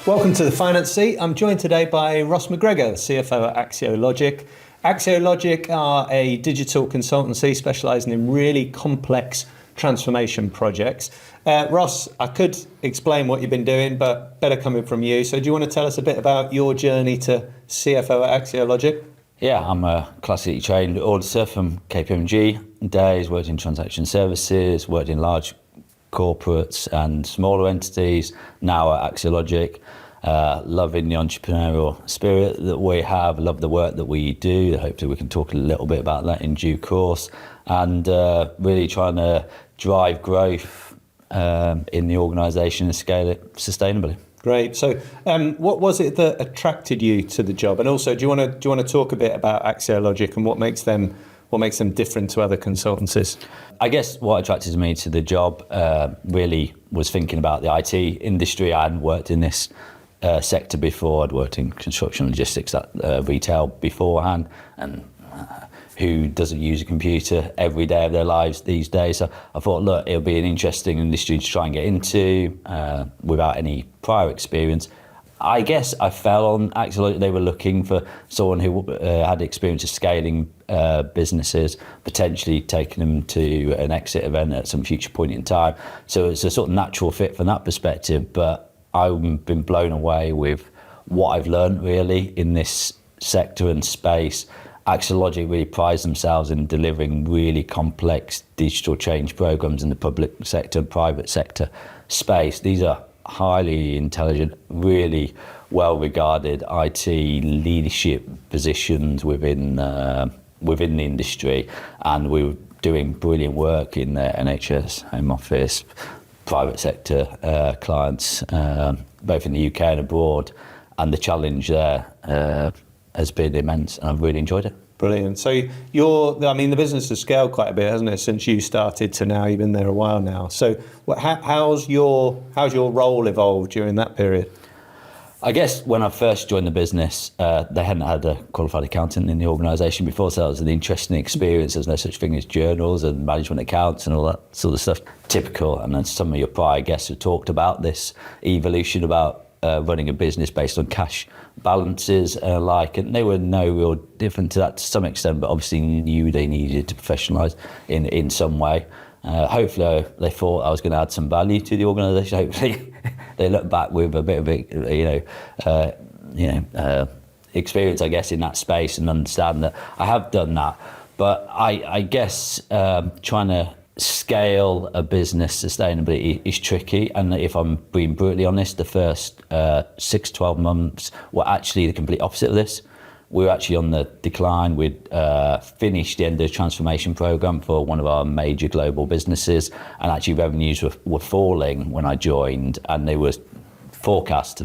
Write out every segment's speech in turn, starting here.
Welcome to the Finance Seat. I'm joined today by Ross McGregor, CFO at Axiologik. Axiologik are a digital consultancy specialising in really complex transformation projects. Ross, I could explain what you've been doing, but better coming from you. So do you want to tell us a bit about your journey to CFO at Axiologik? Yeah, I'm a classically trained auditor from KPMG days, worked in transaction services, worked in large corporates and smaller entities, now at Axiologik. Loving the entrepreneurial spirit that we have, love the work that we do. Hopefully we can talk a little bit about that in due course, and really trying to drive growth in the organisation and scale it sustainably. Great. So what was it that attracted you to the job? And also, do you want to talk a bit about Axiologik and what makes them different to other consultancies? I guess what attracted me to the job really was thinking about the IT industry. I hadn't worked in this sector before. I'd worked in construction, logistics, retail beforehand, and who doesn't use a computer every day of their lives these days? So I thought, look, it'll be an interesting industry to try and get into without any prior experience. I guess I fell on Axiologik. They were looking for someone who had experience of scaling businesses, potentially taking them to an exit event at some future point in time. So it's a sort of natural fit from that perspective. But I've been blown away with what I've learned really in this sector and space. Axiologik really prides themselves in delivering really complex digital change programs in the public sector and private sector space. These are highly intelligent, really well-regarded IT leadership positions within the industry, and we were doing brilliant work in the NHS, Home Office, private sector clients, both in the UK and abroad, and the challenge there has been immense, and I've really enjoyed it. Brilliant. So the business has scaled quite a bit, hasn't it, since you started to now? You've been there a while now. So how's your role evolved during that period? I guess when I first joined the business, they hadn't had a qualified accountant in the organisation before, so that was an interesting experience. There's no such thing as journals and management accounts and all that sort of stuff. Typical, and then some of your prior guests have talked about this evolution about running a business based on cash balances and they were no real different to that to some extent, but obviously knew they needed to professionalise in some way. Hopefully they thought I was going to add some value to the organisation. Hopefully they look back with a bit of experience, I guess, in that space, and understand that I have done that. But I guess trying to scale a business sustainably is tricky, and if I'm being brutally honest, the first 6 to 12 months were actually the complete opposite of this. We were actually on the decline. We'd finished the end of the transformation program for one of our major global businesses, and actually revenues were falling when I joined, and they were forecast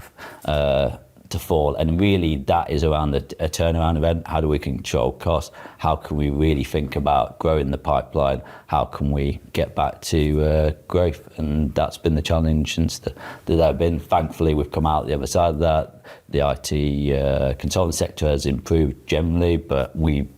to fall. And really that is around a turnaround event. How do we control costs? How can we really think about growing the pipeline? How can we get back to growth? And that's been the challenge since that I've been. Thankfully, we've come out the other side of that. The IT consulting sector has improved generally, but we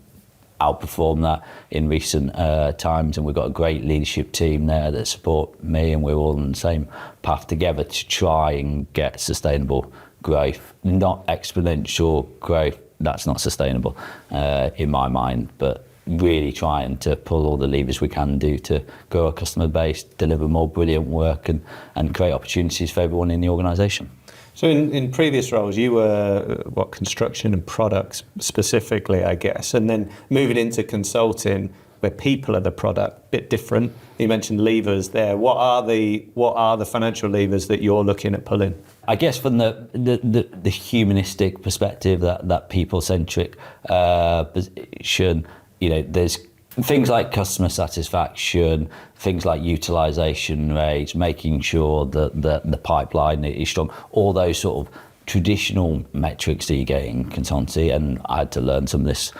outperformed that in recent times, and we've got a great leadership team there that support me, and we're all on the same path together to try and get sustainable growth, not exponential growth. That's not sustainable in my mind, but really trying to pull all the levers we can do to grow our customer base, deliver more brilliant work, and create opportunities for everyone in the organisation. So in previous roles, you were construction and products specifically, I guess, and then moving into consulting, where people are the product, bit different. You mentioned levers there. What are the financial levers that you're looking at pulling? I guess from the humanistic perspective, that people-centric position, there's things like customer satisfaction, things like utilisation rates, making sure that the pipeline is strong, all those sort of traditional metrics that you get in consultancy. And I had to learn some of this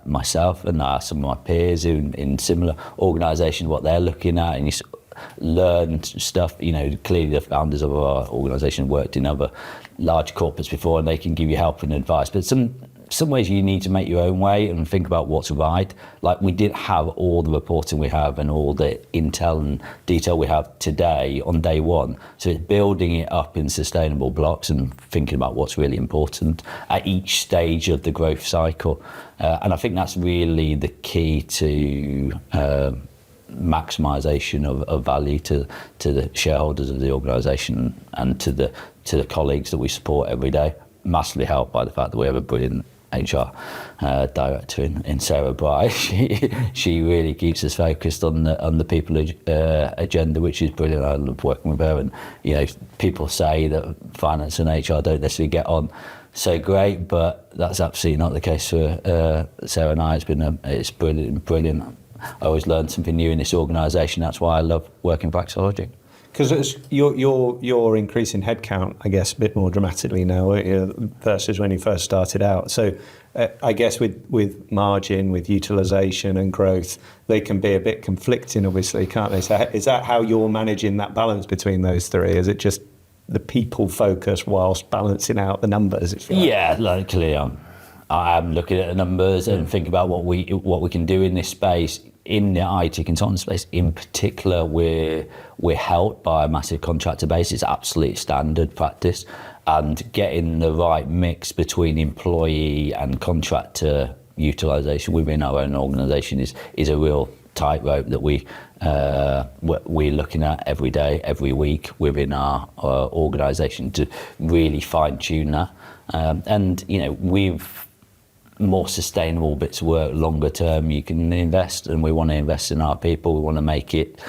myself, and some of my peers in similar organisations, what they're looking at, and you learn stuff. Clearly the founders of our organisation worked in other large corporates before, and they can give you help and advice. But some some ways you need to make your own way and think about what's right. Like, we didn't have all the reporting we have and all the intel and detail we have today on day one. So it's building it up in sustainable blocks and thinking about what's really important at each stage of the growth cycle. And I think that's really the key to maximisation of value to the shareholders of the organisation and to the colleagues that we support every day. Massively helped by the fact that we have a brilliant HR director in 𝗧𝗵𝗲. She really keeps us focused on the people agenda, which is brilliant. I love working with her. And people say that finance and HR don't necessarily get on so great, but that's absolutely not the case for Sarah and I. It's brilliant. I always learn something new in this organisation. That's why I love working for Axiologik. Because you're increasing headcount, I guess, a bit more dramatically now versus when you first started out. So I guess with margin, with utilisation and growth, they can be a bit conflicting, obviously, can't they? So is that how you're managing that balance between those three? Is it just the people focus whilst balancing out the numbers? If you like? Yeah, luckily I'm looking at the numbers and thinking about what we can do in this space. In the IT consultant space in particular, we're helped by a massive contractor base. It's absolute standard practice, and getting the right mix between employee and contractor utilisation within our own organisation is a real tightrope that we're looking at every day, every week within our organisation to really fine tune that. And we've more sustainable bits of work, longer term, you can invest, and we want to invest in our people. We want to make it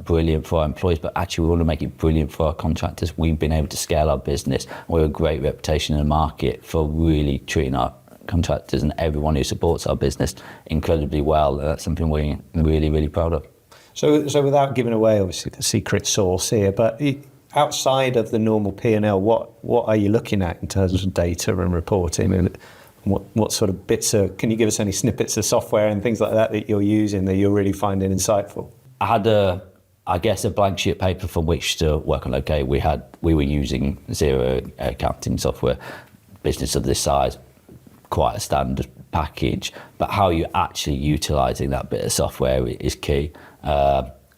brilliant for our employees, but actually we want to make it brilliant for our contractors. We've been able to scale our business. We have a great reputation in the market for really treating our contractors and everyone who supports our business incredibly well. That's something we're really, really proud of. So without giving away, obviously, the secret sauce here, but outside of the normal P&L, what are you looking at in terms of data and reporting, and what sort of bits can you give us any snippets of software and things like that you're using that you're really finding insightful? I had a blank sheet of paper from which to work on. Okay, we were using zero accounting software, business of this size, quite a standard package, but how you're actually utilising that bit of software is key.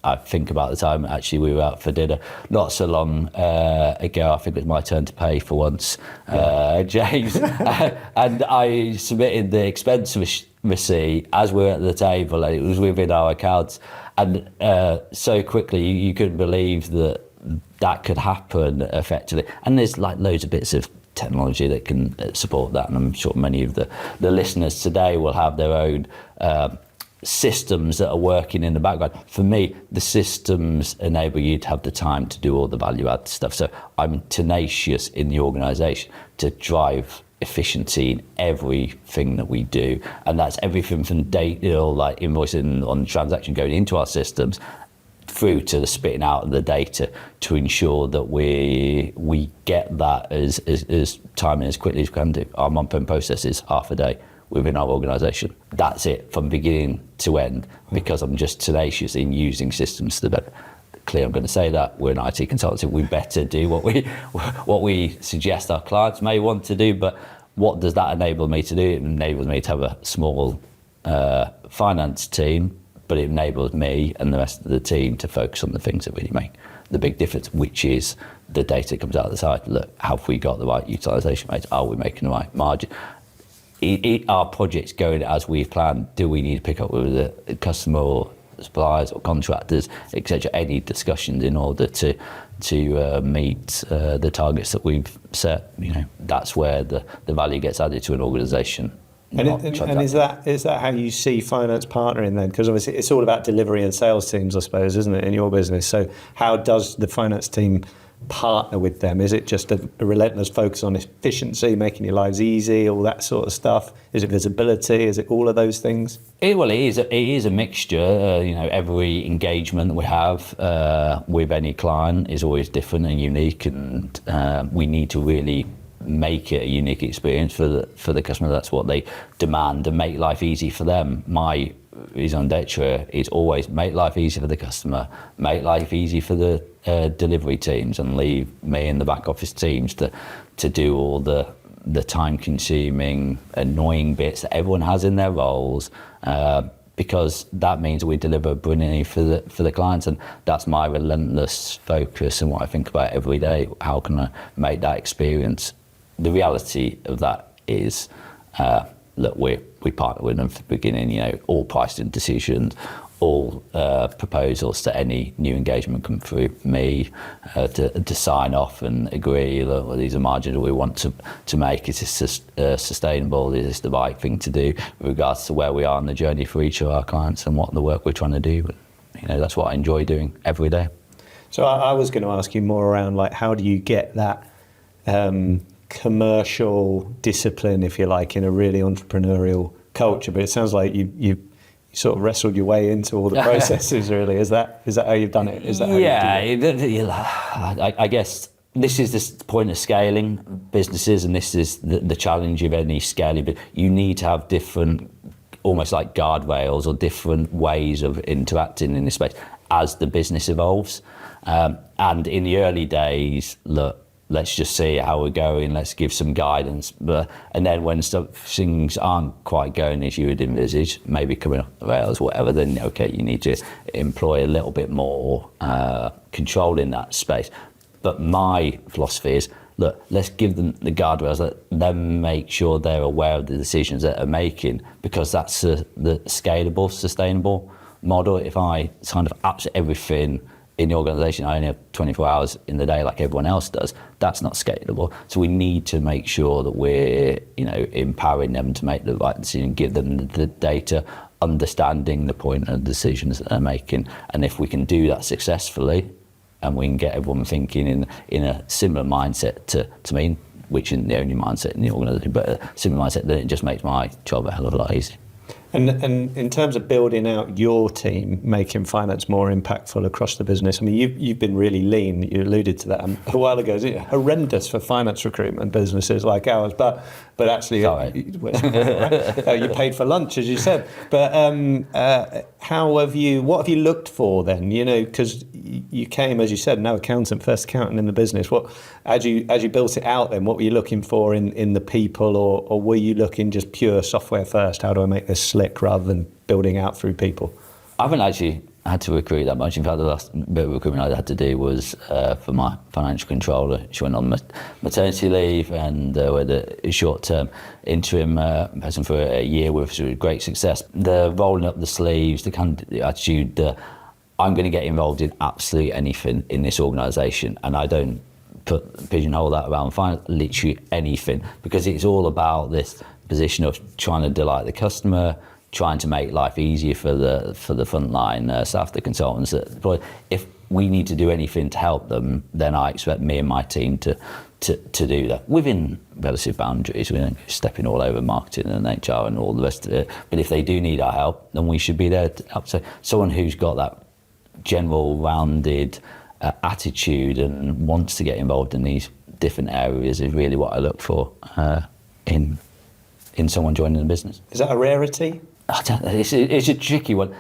I think about the time actually we were out for dinner not so long ago. I think it was my turn to pay for once, James, and I submitted the expense receipt as we were at the table, and it was within our accounts. And so quickly you couldn't believe that could happen effectively. And there's like loads of bits of technology that can support that, and I'm sure many of the listeners today will have their own systems that are working in the background. For me, the systems enable you to have the time to do all the value add stuff. So I'm tenacious in the organisation to drive efficiency in everything that we do, and that's everything from data, like invoicing on transaction going into our systems, through to the spitting out of the data to ensure that we get that as timely as quickly as we can do. Our month-end process is half a day within our organisation. That's it from beginning to end, because I'm just tenacious in using systems to the better. Clearly, I'm going to say that we're an IT consultancy. We better do what we suggest our clients may want to do, but what does that enable me to do? It enables me to have a small finance team, but it enables me and the rest of the team to focus on the things that really make the big difference, which is the data that comes out of the side. Look, have we got the right utilisation rates? Are we making the right margin? Are projects going as we've planned? Do we need to pick up with the customer or suppliers or contractors, etc.? Any discussions in order to meet the targets that we've set? That's where the value gets added to an organisation. And is that how you see finance partnering then? Because obviously it's all about delivery and sales teams, I suppose, isn't it, in your business? So how does the finance team partner with them? Is it just a relentless focus on efficiency, making your lives easy, all that sort of stuff? Is it visibility? Is it all of those things? It is a mixture. Every engagement that we have with any client is always different and unique, and we need to really make it a unique experience for the customer. That's what they demand, and make life easy for them. My raison d'etre is always make life easy for the customer, make life easy for the delivery teams, and leave me and the back office teams to do all the the time-consuming, annoying bits that everyone has in their roles, because that means we deliver brilliantly for the clients, and that's my relentless focus and what I think about every day. How can I make that experience? The reality of that is, look, we partner with them from the beginning. You know, all pricing decisions, all proposals to any new engagement come through me to sign off and agree. Look, well, these are margins that we want to make. Is this sustainable? Is this the right thing to do with regards to where we are on the journey for each of our clients and what the work we're trying to do? But, you know, that's what I enjoy doing every day. So I was going to ask you more around, like, how do you get that commercial discipline, if you like, in a really entrepreneurial culture? But it sounds like you sort of wrestled your way into all the processes. Really, is that how you've done it? Is that how you do it? I guess this is the point of scaling businesses, and this is the challenge of any scaling. But you need to have different, almost like guardrails or different ways of interacting in this space as the business evolves. And in the early days, look, let's just see how we're going, let's give some guidance. And then when things aren't quite going as you would envisage, maybe coming off the rails, whatever, then okay, you need to employ a little bit more control in that space. But my philosophy is, look, let's give them the guardrails, let them make sure they're aware of the decisions that they're making, because that's the scalable, sustainable model. If I kind of absolutely everything in the organisation, I only have 24 hours in the day like everyone else does, that's not scalable. So we need to make sure that we're, you know, empowering them to make the right decision, give them the data, understanding the point of the decisions that they're making. And if we can do that successfully, and we can get everyone thinking in a similar mindset to me, which isn't the only mindset in the organisation, but a similar mindset, then it just makes my job a hell of a lot easier. And in terms of building out your team, making finance more impactful across the business, I mean, you've been really lean. You alluded to that a while ago. It's horrendous for finance recruitment businesses like ours, but actually, you paid for lunch, as you said. But what have you looked for then? You know, because you came, as you said, no accountant, first accountant in the business. What, as you built it out, then what were you looking for in the people, or were you looking just pure software first? How do I make this slick rather than building out through people? I haven't actually had to recruit that much. In fact, the last bit of recruitment I had to do was for my financial controller. She went on maternity leave, and we had a short-term interim person for a year with great success. The rolling up the sleeves, the kind of attitude, I'm going to get involved in absolutely anything in this organisation, and I don't pigeonhole that around finance, literally anything, because it's all about this position of trying to delight the customer, trying to make life easier for the frontline staff, the consultants that deploy. If we need to do anything to help them, then I expect me and my team to do that within relative boundaries. We don't go stepping all over marketing and HR and all the rest of it. But if they do need our help, then we should be there to help. So someone who's got that general rounded attitude and wants to get involved in these different areas is really what I look for in someone joining the business. Is that a rarity? It's a tricky one.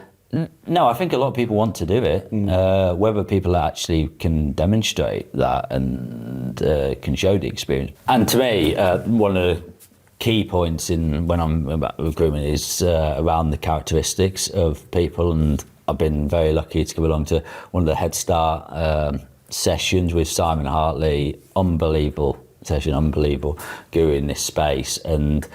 No, I think a lot of people want to do it. Whether people actually can demonstrate that and can show the experience. And to me, one of the key points when I'm about recruitment is around the characteristics of people. And I've been very lucky to come along to one of the Headstar sessions with Simon Hartley. Unbelievable session, unbelievable guru in this space. And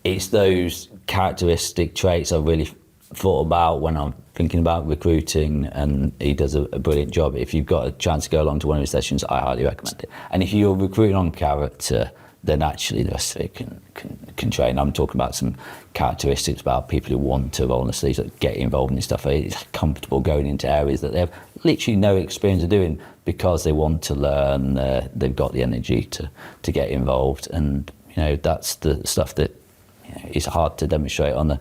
it's those characteristic traits I've really thought about when I'm thinking about recruiting, and he does a brilliant job. If you've got a chance to go along to one of his sessions, I highly recommend it. And if you're recruiting on character, then actually the rest of it can train. I'm talking about some characteristics about people who want to roll the sleeves, that get involved in this stuff. It's comfortable going into areas that they have literally no experience of doing because they want to learn. They've got the energy to get involved, and you know that's the stuff that it's hard to demonstrate on a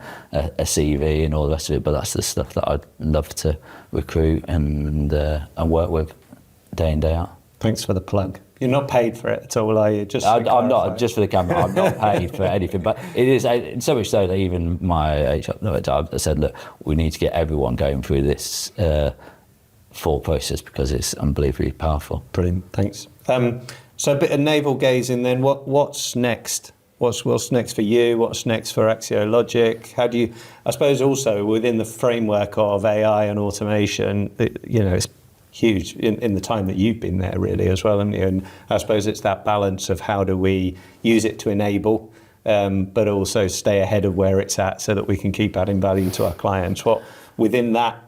CV and all the rest of it, but that's the stuff that I'd love to recruit and work with day in, day out. Thanks for the plug. You're not paid for it at all, are you? I'm not, just for the camera, I'm not paid for anything, but it is so much so that even my HR said, look, we need to get everyone going through this thought process because it's unbelievably powerful. Brilliant, thanks. So a bit of navel gazing then. What's next? What's next for you? What's next for Axiologik? How do you, I suppose also within the framework of AI and automation, it's huge in the time that you've been there really as well. And I suppose it's that balance of how do we use it to enable, but also stay ahead of where it's at so that we can keep adding value to our clients. What within that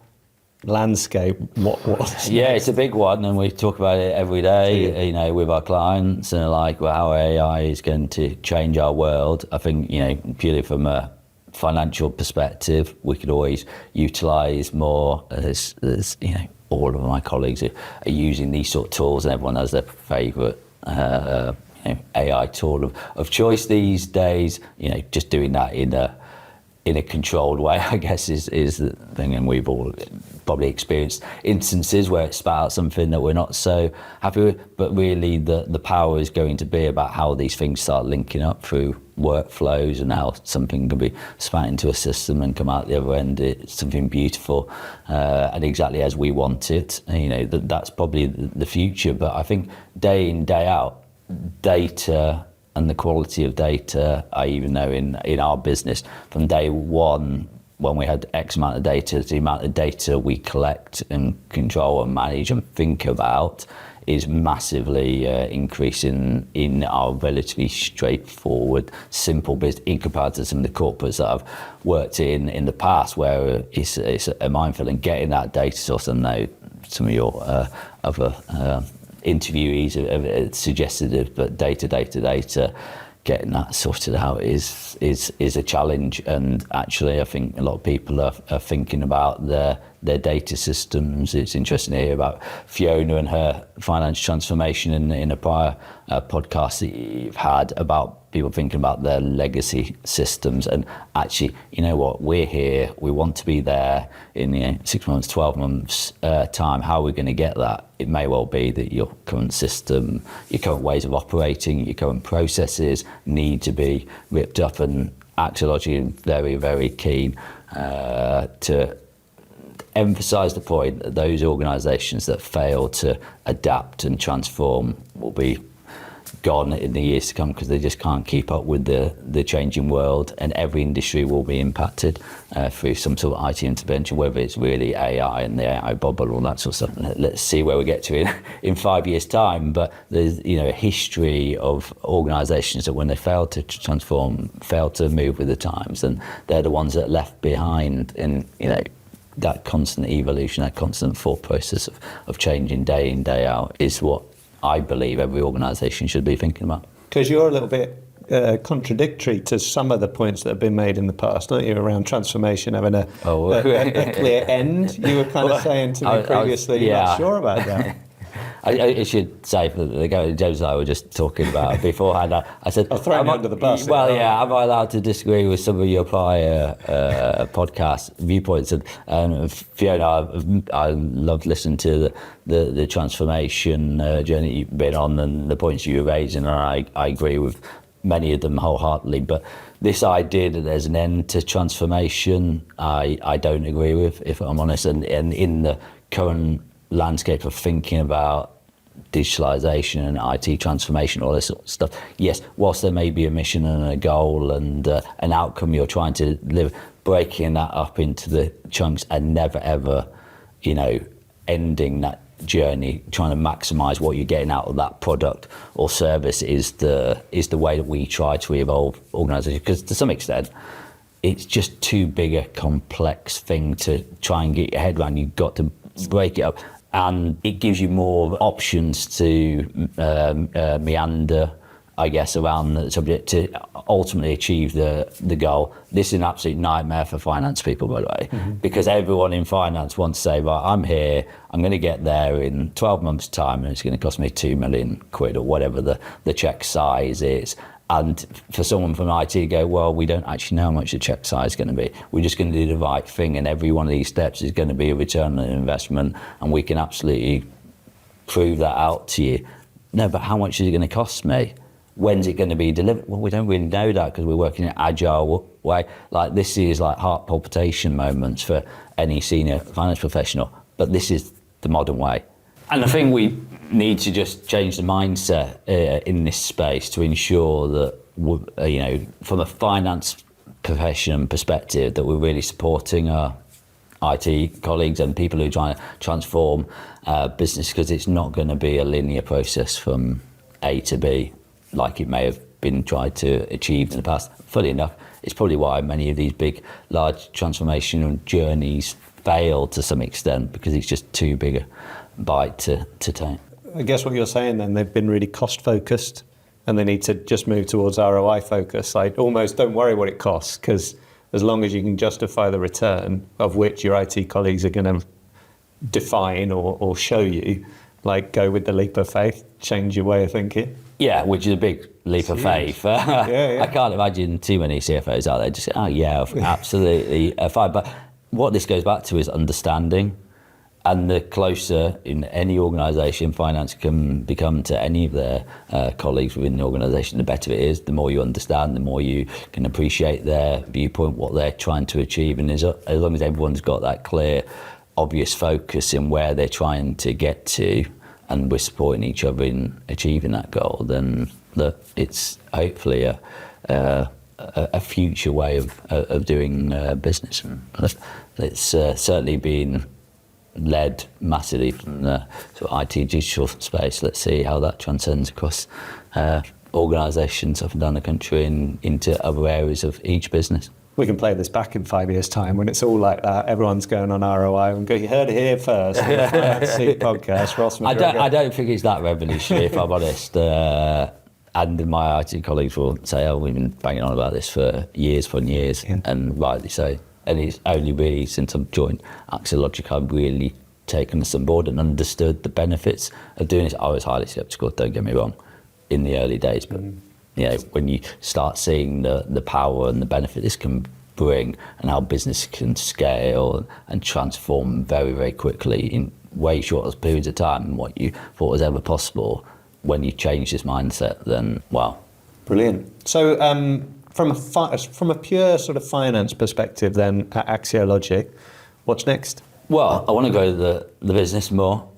landscape, what's yeah, next? it's a big one, and we talk about it every day, with our clients, and like, well, how AI is going to change our world. I think, purely from a financial perspective, we could always utilise more, as all of my colleagues are using these sort of tools, and everyone has their favourite AI tool of choice these days. Just doing that in a controlled way, I guess, is the thing. And we've all probably experienced instances where it spat out something that we're not so happy with. But really, the power is going to be about how these things start linking up through workflows, and how something can be spat into a system and come out the other end. It's something beautiful and exactly as we want it. That's probably the future. But I think day in, day out, data and the quality of data, I even know in our business, from day one, when we had X amount of data, the amount of data we collect and control and manage and think about is massively increasing in our relatively straightforward, simple business in comparison to some of the corporates that I've worked in the past, where it's a minefield. And getting that data source, I know some of your other interviewees have suggested it, but data, getting that sorted out is a challenge. And actually, I think a lot of people are thinking about their data systems. It's interesting to hear about Fiona and her finance transformation in a prior podcast that you've had about people thinking about their legacy systems. And actually, we're here, we want to be there in 6 months, 12 months time. How are we going to get that? It may well be that your current system, your current ways of operating, your current processes need to be ripped up. And Axiologik is very, very keen to emphasise the point that those organisations that fail to adapt and transform will be gone in the years to come, because they just can't keep up with the changing world, and every industry will be impacted through some sort of IT intervention, whether it's really AI and the AI bubble, all that sort of stuff. Let's see where we get to in 5 years' time. But there's a history of organisations that when they fail to transform, fail to move with the times, and they're the ones that are left behind. And that constant evolution, that constant thought process of changing day in, day out is what I believe every organisation should be thinking about. Because you're a little bit contradictory to some of the points that have been made in the past, aren't you, around transformation having a clear end? You were kind of saying to me previously, you're not sure about that. I should say, for the guy James and I were just talking about beforehand, I said, I'll throw you under the bus. Well, yeah, am I allowed to disagree with some of your prior podcast viewpoints? And Fiona, I love listening to the transformation journey you've been on and the points you were raising, and I agree with many of them wholeheartedly. But this idea that there's an end to transformation, I don't agree with, if I'm honest. And in the current landscape of thinking about digitalisation and IT transformation, all this sort of stuff, yes, whilst there may be a mission and a goal and an outcome you're trying to live, breaking that up into the chunks and never ever, ending that journey, trying to maximise what you're getting out of that product or service is the way that we try to evolve organisations. Because to some extent, it's just too big a complex thing to try and get your head around. You've got to break it up, and it gives you more options to meander, I guess, around the subject to ultimately achieve the goal. This is an absolute nightmare for finance people, by the way, because everyone in finance wants to say, right, I'm here, I'm going to get there in 12 months' time, and it's going to cost me £2 million or whatever the check size is. And for someone from IT to go, well, we don't actually know how much the check size is going to be. We're just going to do the right thing, and every one of these steps is going to be a return on investment, and we can absolutely prove that out to you. No, but how much is it going to cost me? When's it going to be delivered? Well, we don't really know that because we're working in an agile way. Like, this is like heart palpitation moments for any senior finance professional, but this is the modern way. And I think we need to just change the mindset in this space to ensure that, from a finance profession perspective, that we're really supporting our IT colleagues and people who are trying to transform business, because it's not going to be a linear process from A to B like it may have been tried to achieve in the past. Funny enough, it's probably why many of these big, large transformational journeys fail to some extent, because it's just too big a bite to take. I guess what you're saying then, they've been really cost focused and they need to just move towards ROI focus. Like, almost don't worry what it costs, because as long as you can justify the return, of which your IT colleagues are going to define or show you, like, go with the leap of faith, change your way of thinking. Yeah, which is a big leap of faith. Yeah. I can't imagine too many CFOs out there just say, oh yeah, absolutely fine. But what this goes back to is understanding. And the closer in any organisation finance can become to any of their colleagues within the organisation, the better it is. The more you understand, the more you can appreciate their viewpoint, what they're trying to achieve. And as long as everyone's got that clear, obvious focus in where they're trying to get to, and we're supporting each other in achieving that goal, then it's hopefully a future way of doing business. And it's certainly been led massively from the sort of IT digital space. Let's see how that transcends across organisations up and down the country and into other areas of each business. We can play this back in 5 years' time when it's all like that. Everyone's going on ROI and go, you heard it here first. On the Finance podcast, Ross McGregor. I don't think it's that revolutionary, if I'm honest. And my IT colleagues will say, oh, we've been banging on about this for years and years, and rightly so. And it's only really since I've joined Axiologik I've really taken this on board and understood the benefits of doing this. I was highly sceptical, don't get me wrong, in the early days, but when you start seeing the power and the benefit this can bring, and how business can scale and transform very, very quickly in way short periods of time than what you thought was ever possible, when you change this mindset, then wow. Brilliant. So from a pure sort of finance perspective then at Axiologik, what's next? Well, I want to grow the business more.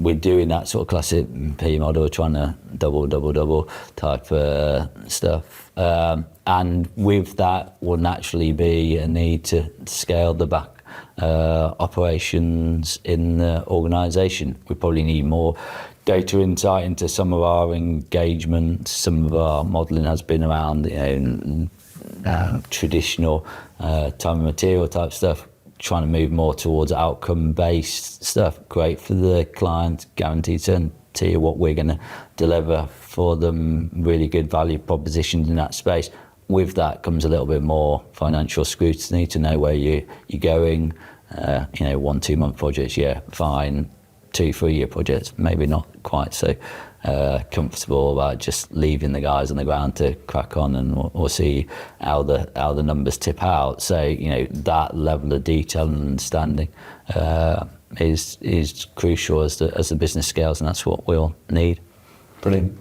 We're doing that sort of classic P model, trying to double type stuff. And with that will naturally be a need to scale the back operations in the organisation. We probably need more data insight into some of our engagement. Some of our modelling has been around traditional time and material type stuff, trying to move more towards outcome-based stuff. Great for the client, guaranteed certainty of what we're going to deliver for them, really good value propositions in that space. With that comes a little bit more financial scrutiny to know where you're going. 1-2 month projects, yeah, fine. 2-3 year projects, maybe not quite so comfortable about just leaving the guys on the ground to crack on, and we'll see how the numbers tip out. So that level of detail and understanding is crucial as the business scales, and that's what we'll need. Brilliant.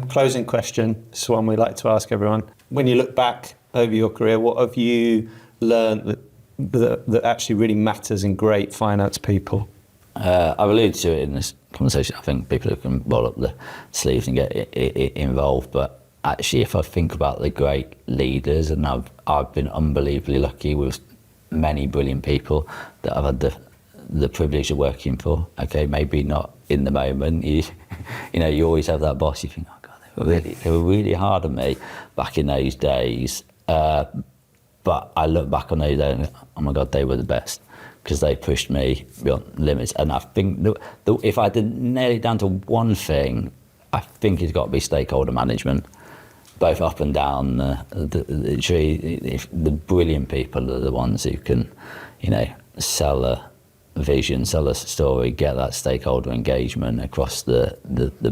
Closing question. This is one we like to ask everyone. When you look back over your career, what have you learned that actually really matters in great finance people? I've alluded to it in this conversation. I think people who can roll up the sleeves and get involved. But actually, if I think about the great leaders, and I've been unbelievably lucky with many brilliant people that I've had the privilege of working for. Okay, maybe not in the moment. You always have that boss. You think, oh God, they were really hard on me back in those days. But I look back on those days and oh my God, they were the best, because they pushed me beyond limits. And I think if I did nail it down to one thing, I think it's got to be stakeholder management, both up and down the tree. The brilliant people are the ones who can, sell a vision, sell a story, get that stakeholder engagement across the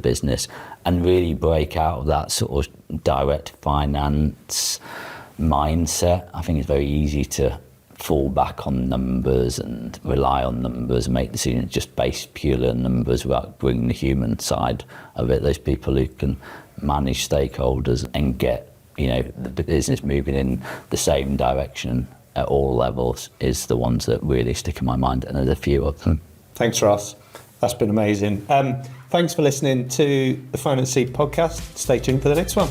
business, and really break out of that sort of direct finance mindset. I think it's very easy to fall back on numbers and rely on numbers and make decisions just based purely on numbers without bringing the human side of it. Those people who can manage stakeholders and get the business moving in the same direction at all levels is the ones that really stick in my mind, and there's a few of them. Thanks, Ross. That's been amazing. Thanks for listening to the Finance Seed podcast. Stay tuned for the next one.